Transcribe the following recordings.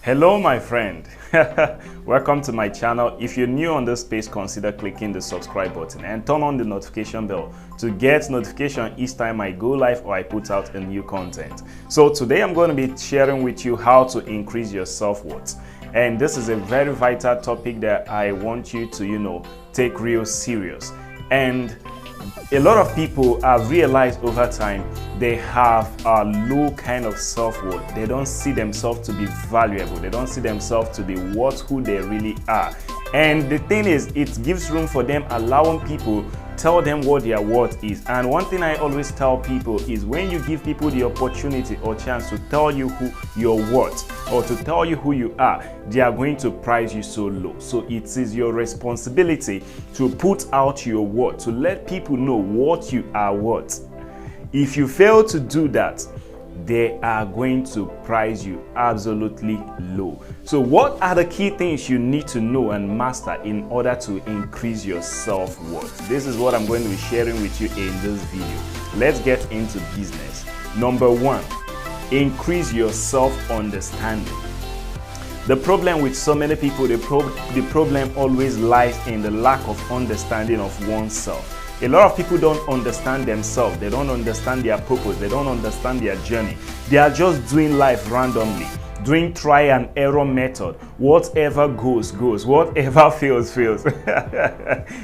Hello my friend, welcome to my channel. If you're new on this space, consider clicking the subscribe button and turn on the notification bell to get notification each time I go live or I put out a new content. So today I'm going to be sharing with you how to increase your self-worth, and this is a very vital topic that I want you to take real serious. And a lot of people have realized over time they have a low kind of self-worth. They don't see themselves to be valuable. They don't see themselves to be worth who they really are. And the thing is, it gives room for them, allowing people tell them what their worth is. And one thing I always tell people is when you give people the opportunity or chance to tell you who you're worth or to tell you who you are, they are going to price you so low. So it is your responsibility to put out your worth, to let people know what you are worth. If you fail to do that, they are going to price you absolutely low. So what are the key things you need to know and master in order to increase your self-worth? This is what I'm going to be sharing with you in this video. Let's get into business. Number one, increase your self-understanding. The problem with so many people, the problem always lies in the lack of understanding of oneself. A lot of people don't understand themselves. They don't understand their purpose. They don't understand their journey. They are just doing life randomly, doing try and error method. Whatever goes, goes. Whatever fails, fails.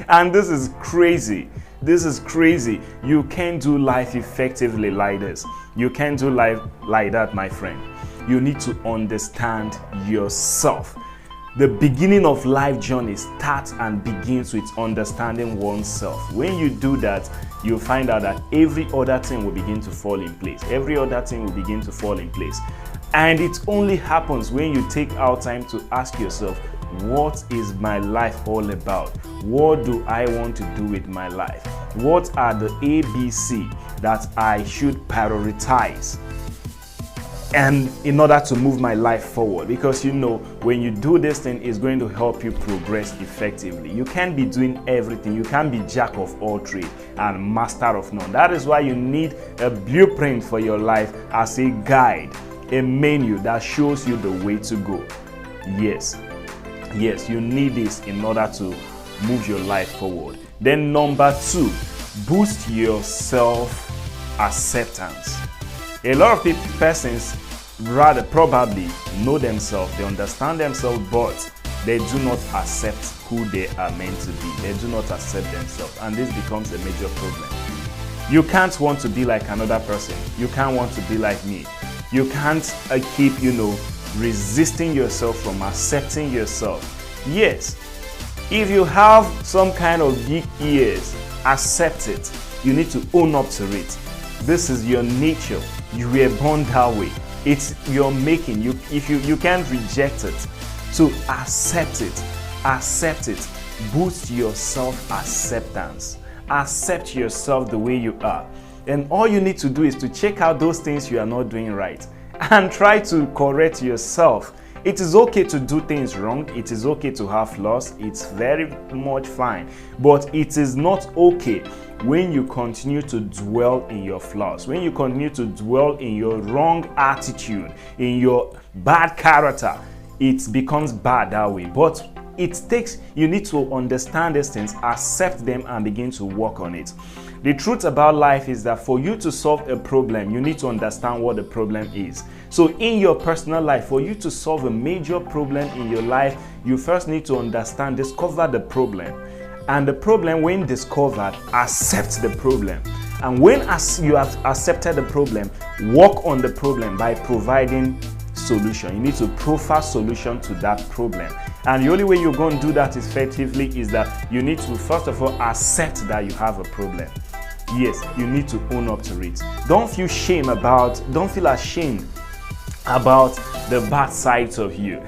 And this is crazy. This is crazy. You can't do life effectively like this. You can't do life like that, my friend. You need to understand yourself. The beginning of life journey starts and begins with understanding oneself. When you do that, you'll find out that every other thing will begin to fall in place. Every other thing will begin to fall in place. And it only happens when you take out time to ask yourself, what is my life all about? What do I want to do with my life? What are the ABC that I should prioritize? And in order to move my life forward, because when you do this thing, it's going to help you progress effectively. You can't be doing everything. You can't be jack of all trades and master of none. That is why you need a blueprint for your life as a guide, a menu that shows you the way to go. Yes, you need this in order to move your life forward. Then number two, boost your self-acceptance. A lot of persons rather probably know themselves, they understand themselves, but they do not accept who they are meant to be. They do not accept themselves, and this becomes a major problem. You can't want to be like another person. You can't want to be like me. You can't keep, resisting yourself from accepting yourself. Yes, if you have some kind of big ears, accept it. You need to own up to it. This is your nature. You were born that way. It's your making. You can't reject it. So accept it. Accept it. Boost your self-acceptance. Accept yourself the way you are. And all you need to do is to check out those things you are not doing right and try to correct yourself. It is okay to do things wrong. It is okay to have flaws. It's very much fine. But it is not okay when you continue to dwell in your flaws, when you continue to dwell in your wrong attitude, in your bad character. It becomes bad that way. But you need to understand these things, accept them, and begin to work on it. The truth about life is that for you to solve a problem, you need to understand what the problem is. So in your personal life, for you to solve a major problem in your life, you first need to discover the problem. And the problem, when discovered, accept the problem. And when you have accepted the problem, work on the problem by providing solution. You need to profile solution to that problem. And the only way you're going to do that effectively is that you need to first of all accept that you have a problem. Yes, you need to own up to it. Don't feel ashamed about the bad sides of you.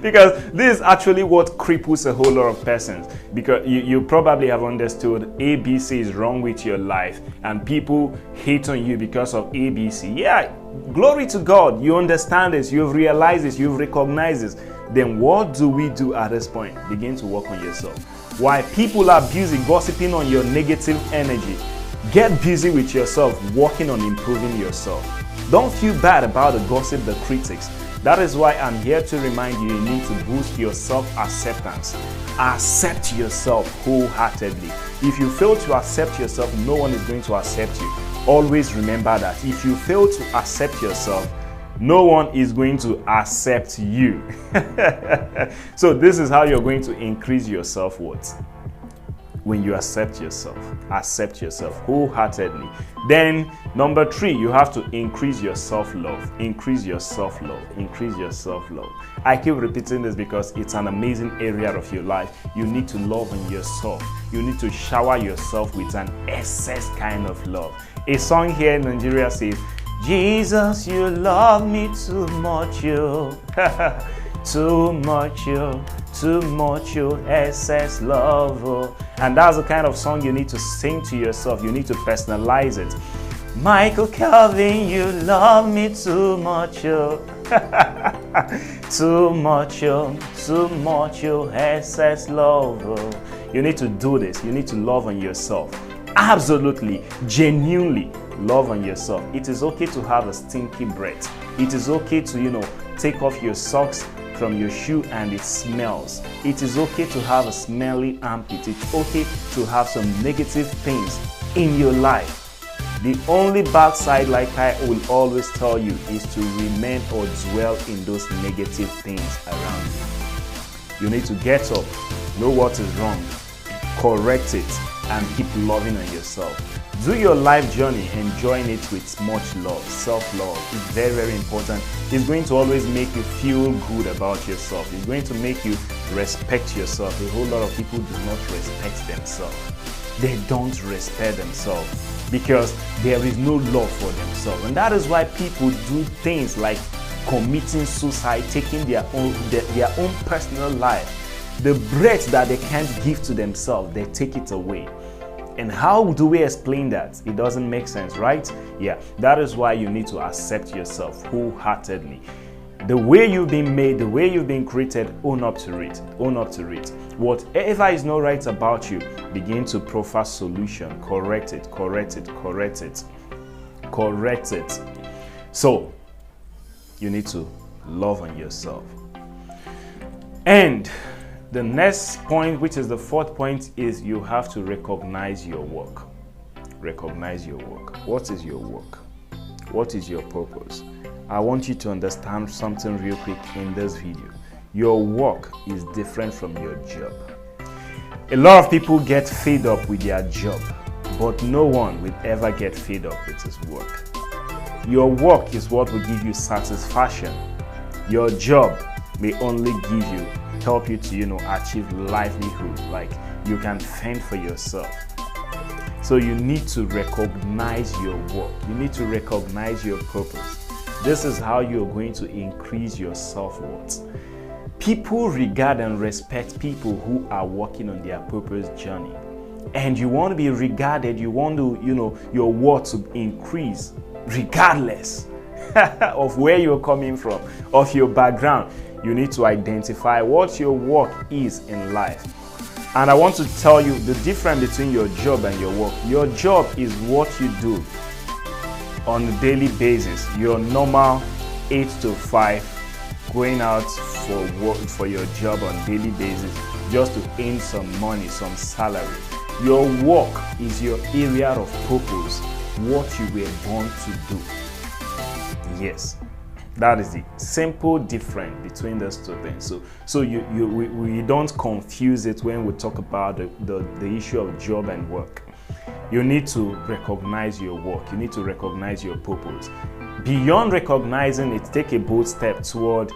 Because this is actually what cripples a whole lot of persons. Because you probably have understood ABC is wrong with your life and people hate on you because of ABC. Yeah, glory to God. You understand this, you've realized this, you've recognized this. Then what do we do at this point? Begin to work on yourself. Why people are busy gossiping on your negative energy, get busy with yourself, working on improving yourself. Don't feel bad about the gossip, the critics. That is why I'm here to remind you, you need to boost your self-acceptance. Accept yourself wholeheartedly. If you fail to accept yourself, no one is going to accept you. Always remember that. If you fail to accept yourself, no one is going to accept you. So this is how you're going to increase your self-worth. When you accept yourself wholeheartedly. Then number 3, you have to increase your self-love. Increase your self-love. Increase your self-love. I keep repeating this because it's an amazing area of your life. You need to love on yourself. You need to shower yourself with an excess kind of love. A song here in Nigeria says, Jesus, you love me too much, you. Too much, you. Too much, you. Excess love. Oh. And that's the kind of song you need to sing to yourself. You need to personalize it. Michael Calvin, you love me too much, you. Too much, you. Too much, you. Excess love. Oh. You need to do this. You need to love on yourself. Absolutely, genuinely love on yourself. It is okay to have a stinky breath. It is okay to, take off your socks from your shoe and it smells. It is okay to have a smelly armpit. It's okay to have some negative things in your life. The only bad side, like I will always tell you, is to remain or dwell in those negative things around you. You need to get up, know what is wrong, correct it, and keep loving on yourself. Do your life journey enjoying it with much love. Self-love is very, very important. It's going to always make you feel good about yourself. It's going to make you respect yourself. A whole lot of people do not respect themselves. They don't respect themselves because there is no love for themselves. And that is why people do things like committing suicide, taking their own personal life. The breath that they can't give to themselves, they take it away. And how do we explain that? It doesn't make sense, right? Yeah, that is why you need to accept yourself wholeheartedly. The way you've been made, the way you've been created, own up to it. Own up to it. Whatever is not right about you, begin to proffer solution. Correct it, correct it, correct it, correct it. So, you need to love on yourself. And the next point, which is the 4th point, is you have to recognize your work. Recognize your work. What is your work? What is your purpose? I want you to understand something real quick in this video. Your work is different from your job. A lot of people get fed up with their job, but no one will ever get fed up with his work. Your work is what will give you satisfaction. Your job may only help you to, achieve livelihood, like you can fend for yourself. So you need to recognize your work. You need to recognize your purpose. This is how you're going to increase your self-worth. People regard and respect people who are working on their purpose journey. And you want to be regarded, you want to, your worth to increase regardless of where you're coming from, of your background. You need to identify what your work is in life. And I want to tell you the difference between your job and your work. Your job is what you do on a daily basis. Your normal 8 to 5, going out for work for your job on daily basis just to earn some money, some salary. Your work is your area of purpose, what you were born to do. Yes. That is the simple difference between those two things. So we don't confuse it when we talk about the issue of job and work. You need to recognize your work. You need to recognize your purpose. Beyond recognizing it, take a bold step toward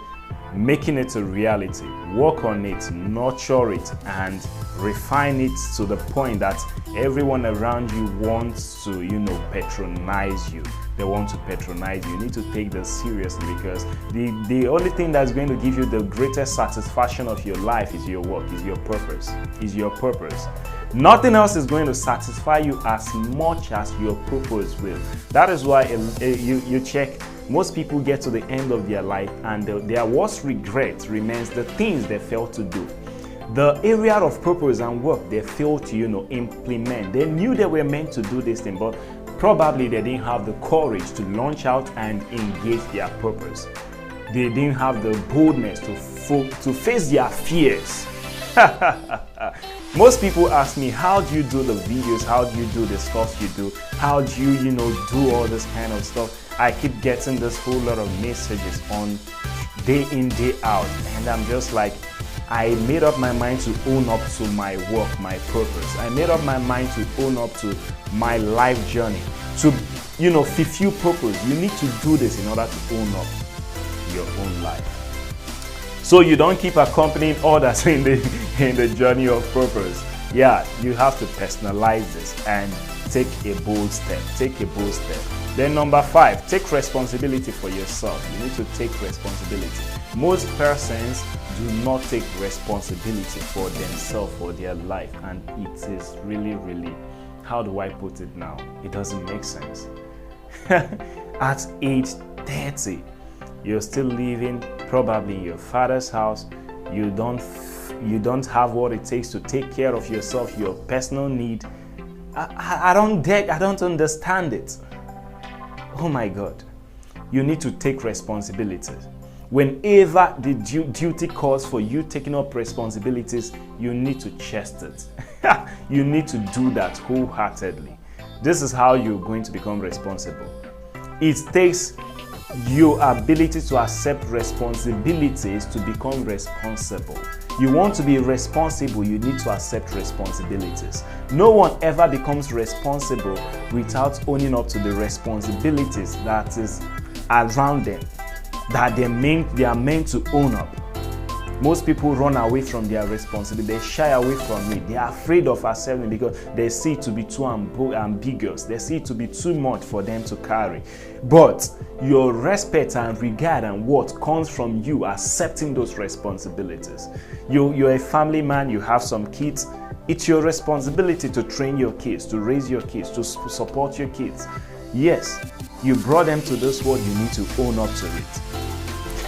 making it a reality. Work on it, nurture it, and refine it to the point that everyone around you wants to, patronize you. They want to patronize you. You need to take this seriously because the only thing that's going to give you the greatest satisfaction of your life is your work, is your purpose, is your purpose. Nothing else is going to satisfy you as much as your purpose will. That is why you check, most people get to the end of their life and their worst regret remains the things they failed to do. The area of purpose and work they failed to, implement. They knew they were meant to do this thing, but probably they didn't have the courage to launch out and engage their purpose. They didn't have the boldness to face their fears. Most people ask me, how do you do the videos? How do you do the stuff you do? How do you, do all this kind of stuff? I keep getting this whole lot of messages on day in, day out. And I'm just like, I made up my mind to own up to my work, my purpose. I made up my mind to own up to my life journey. To, fulfill purpose. You need to do this in order to own up your own life. So you don't keep accompanying others in the journey of purpose. Yeah, you have to personalize this and take a bold step. Take a bold step. Then number 5, take responsibility for yourself. You need to take responsibility. Most persons do not take responsibility for themselves, for their life, and it is really, really, how do I put it now? It doesn't make sense. At age 30, you're still living probably in your father's house. You don't have what it takes to take care of yourself, your personal need. I don't understand it. Oh my God. You need to take responsibilities. Whenever the duty calls for you taking up responsibilities, you need to chest it. You need to do that wholeheartedly. This is how you're going to become responsible. It takes your ability to accept responsibilities to become responsible. You want to be responsible, you need to accept responsibilities. No one ever becomes responsible without owning up to the responsibilities that is around them, that they are meant to own up. Most people run away from their responsibility. They shy away from it. They are afraid of accepting because they see it to be too ambiguous. They see it to be too much for them to carry. But your respect and regard and what comes from you accepting those responsibilities. You're a family man, you have some kids. It's your responsibility to train your kids, to raise your kids, to support your kids. Yes, you brought them to this world, you need to own up to it.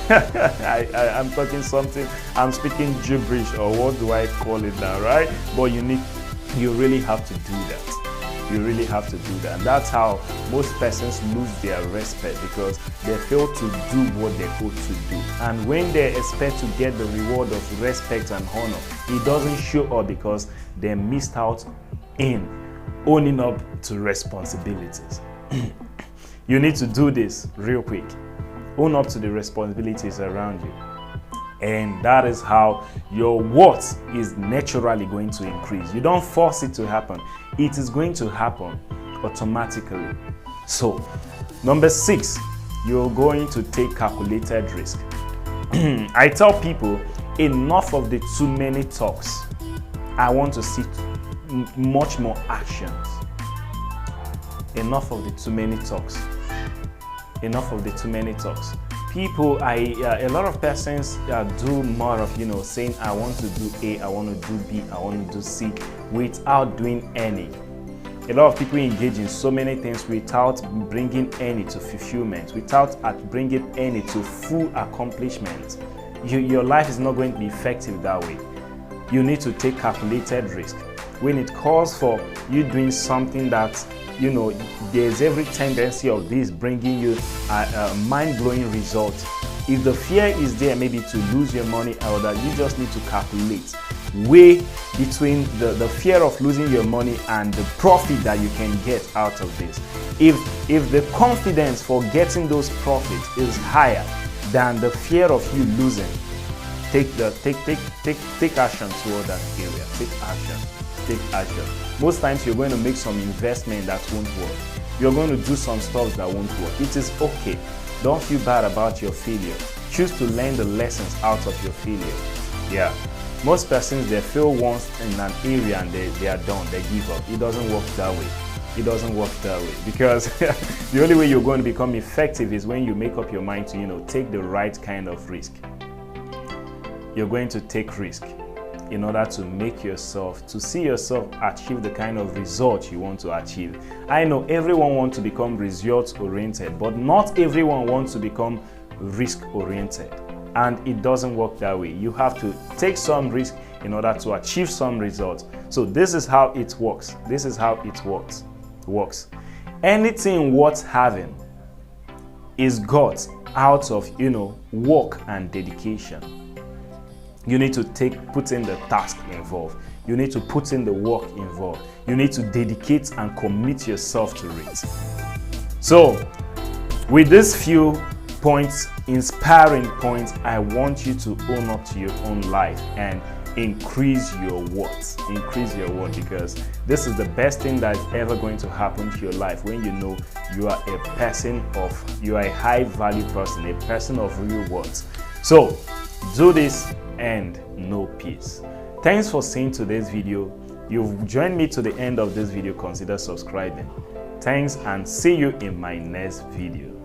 I'm talking something, I'm speaking gibberish, or what do I call it now, right? But you really have to do that. You really have to do that. And that's how most persons lose their respect, because they fail to do what they ought to do. And when they expect to get the reward of respect and honor, it doesn't show up because they missed out in owning up to responsibilities. You need to do this real quick. Own up to the responsibilities around you. And that is how your worth is naturally going to increase. You don't force it to happen. It is going to happen automatically. So, number 6, you're going to take calculated risk. I tell people, enough of the too many talks. I want to see much more actions. Enough of the too many talks. Enough of the too many talks. People, a lot of persons do more of, saying, I want to do A, I want to do B, I want to do C, without doing any. A lot of people engage in so many things without bringing any to fulfillment, without bringing any to full accomplishment. Your life is not going to be effective that way. You need to take calculated risk. When it calls for you doing something that there's every tendency of this bringing you a mind-blowing result. If the fear is there, maybe to lose your money, or that you just need to calculate, weigh between the fear of losing your money and the profit that you can get out of this. If the confidence for getting those profits is higher than the fear of you losing, take action toward that area. Take action. Most times you're going to make some investment that won't work. You're going to do some stuff that won't work. It is okay. Don't feel bad about your failure. Choose to learn the lessons out of your failure. Yeah. Most persons, they fail once in an area and they are done. They give up. It doesn't work that way. It doesn't work that way, because the only way you're going to become effective is when you make up your mind to, take the right kind of risk. You're going to take risk in order to see yourself achieve the kind of result you want to achieve. I know everyone wants to become results oriented, but not everyone wants to become risk oriented. And it doesn't work that way. You have to take some risk in order to achieve some results. So this is how it works. This is how it works. Anything worth having is got out of, work and dedication. You need to put in the task involved. You need to put in the work involved. You need to dedicate and commit yourself to it. So, with these few points, inspiring points, I want you to own up to your own life and increase your worth. Increase your worth, because this is the best thing that is ever going to happen to your life when you know you are a high value person, a person of real worth. So, do this and know peace. Thanks for seeing today's video. You've joined me to the end of this video. Consider subscribing. Thanks, and see you in my next video.